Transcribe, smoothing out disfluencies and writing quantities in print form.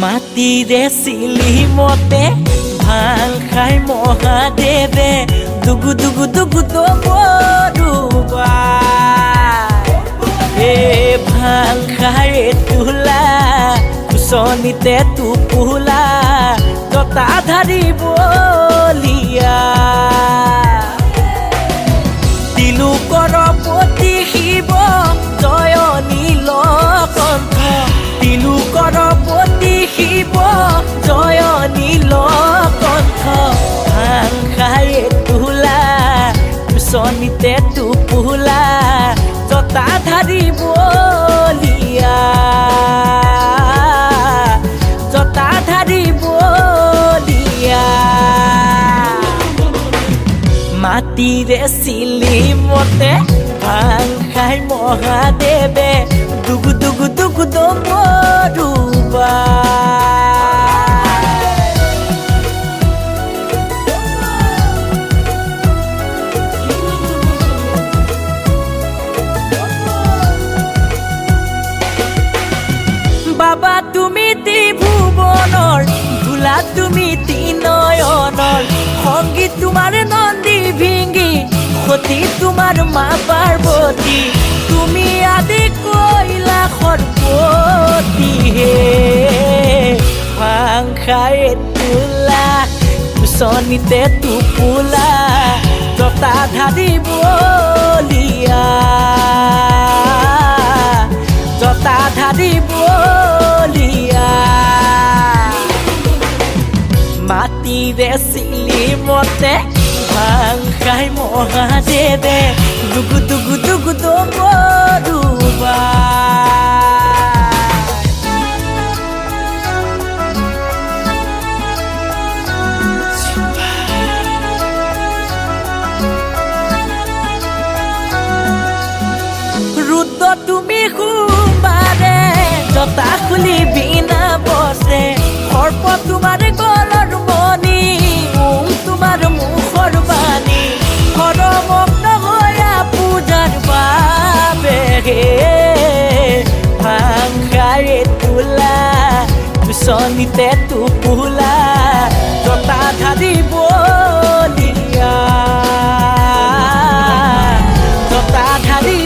মাটিৰে চিলি মতে ভাল খাই মহাদেৱে দুগু দুগু দুগু দবৰুবা ভাল খাই তোলা কুচনিতে টোপোলা জটাধাৰী বলিয়া তিলোকৰ পতি শিৱ জয় নীলকণ্ঠ তিলোকৰ পতি শিৱ জয় নীলকণ্ঠ ভাং খাই তোলা কুচনিতে টোপোলা জটাধাৰী বলিয়া জটাধাৰী বলিয়া মাটিৰে চিলি মতে ভাং খাই মহাদেৱে দুগু দুগু দুগু দবৰুবা বাবা তুমি ত্ৰিভুৱনৰ ভোলা তুমি তিনয়নৰ সংগীত তোমাৰ নন্দী ভিঙ্গি সতী তোমাৰ মা পাৰ্বতী তুমি আদি কৈলাসৰ পতি হে ভাং খাই তোলা কুচনিতে টোপোলা জটাধাৰী বলিয়া জটাধাৰী বলিয়া মাটিৰে চিলি মতে ভাং খাই মহাদেৱে দুগু দুগু দুগু দবৰুবা ৰুদ্ৰ তুমি সোমবাৰে জটা খুলি বিনা বসে সৰ্প তোমাৰ গলৰ মণি তোমাৰ মুখৰ বাণী হৰমগ্ন হৈয়া পূজাৰ বাবে ভাং খাই তোলা কুচনিতে টোপোলা জটাধাৰী বলিয়া জটাধাৰী